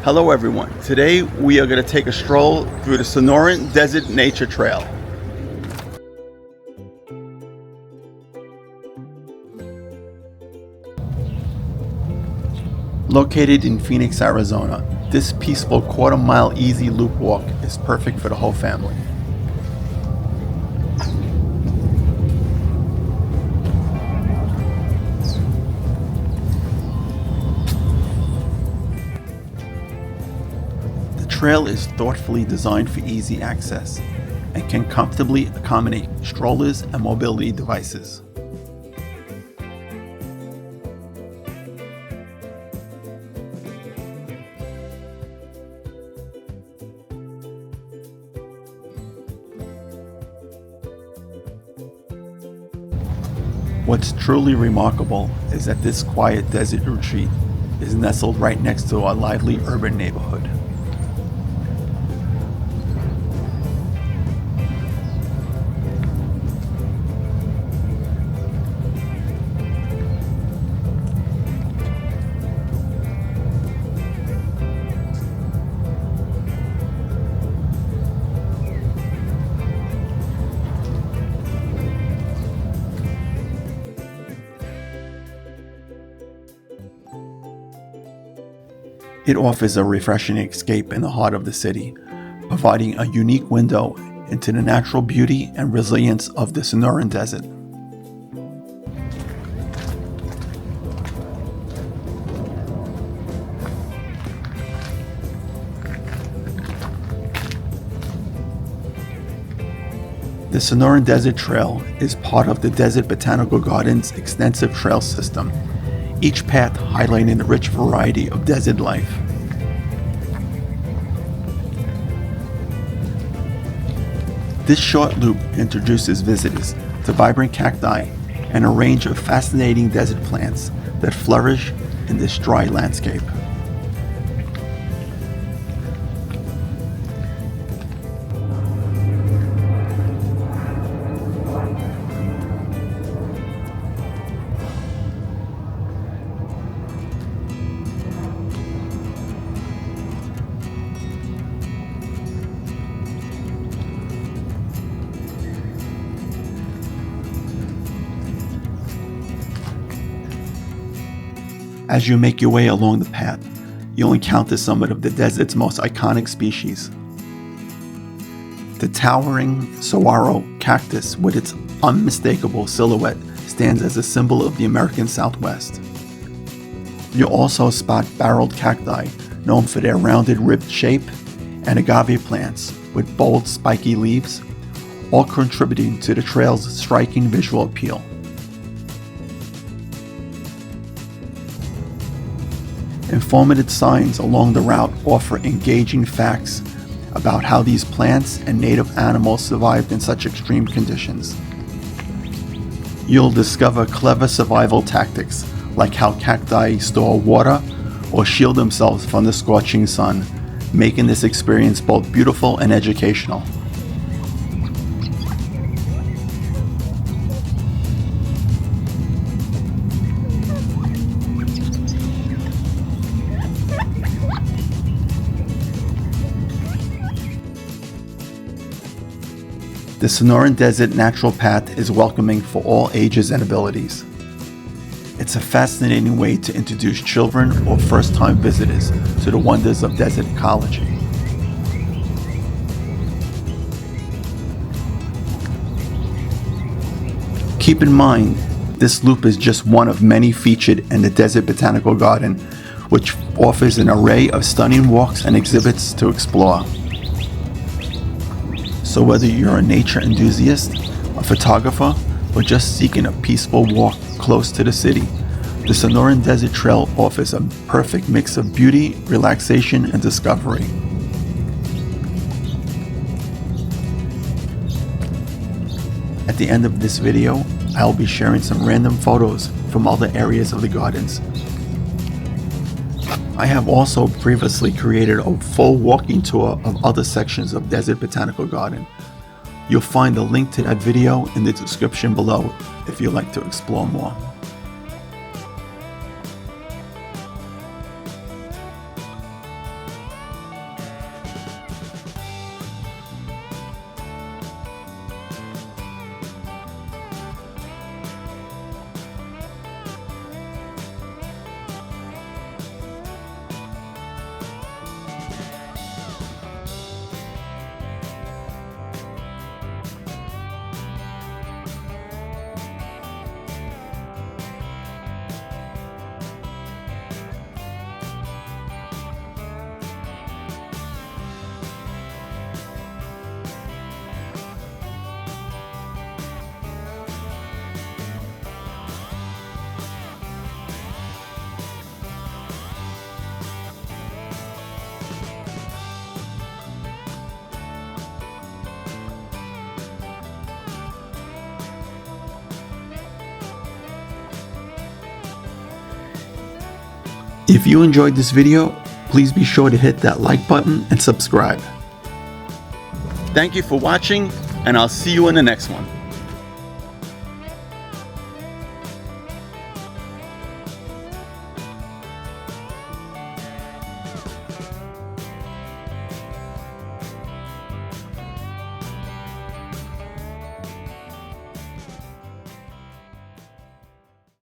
Hello everyone. Today we are going to take a stroll through the Sonoran Desert Nature Trail. Located in Phoenix, Arizona, this peaceful quarter-mile easy loop walk is perfect for the whole family. The trail is thoughtfully designed for easy access and can comfortably accommodate strollers and mobility devices. What's truly remarkable is that this quiet desert retreat is nestled right next to a lively urban neighborhood. It offers a refreshing escape in the heart of the city, providing a unique window into the natural beauty and resilience of the Sonoran Desert. The Sonoran Desert Trail is part of the Desert Botanical Garden's extensive trail system, each path highlighting the rich variety of desert life. This short loop introduces visitors to vibrant cacti and a range of fascinating desert plants that flourish in this dry landscape. As you make your way along the path, you'll encounter some of the desert's most iconic species. The towering saguaro cactus with its unmistakable silhouette stands as a symbol of the American Southwest. You'll also spot barreled cacti, known for their rounded ribbed shape, and agave plants with bold spiky leaves, all contributing to the trail's striking visual appeal. Informative signs along the route offer engaging facts about how these plants and native animals survived in such extreme conditions. You'll discover clever survival tactics, like how cacti store water or shield themselves from the scorching sun, making this experience both beautiful and educational. The Sonoran Desert Natural Path is welcoming for all ages and abilities. It's a fascinating way to introduce children or first-time visitors to the wonders of desert ecology. Keep in mind, this loop is just one of many featured in the Desert Botanical Garden, which offers an array of stunning walks and exhibits to explore. So whether you're a nature enthusiast, a photographer, or just seeking a peaceful walk close to the city, the Sonoran Desert Trail offers a perfect mix of beauty, relaxation, and discovery. At the end of this video, I'll be sharing some random photos from other areas of the gardens. I have also previously created a full walking tour of other sections of Desert Botanical Garden. You'll find a link to that video in the description below if you'd like to explore more. If you enjoyed this video, please be sure to hit that like button and subscribe. Thank you for watching, and I'll see you in the next one.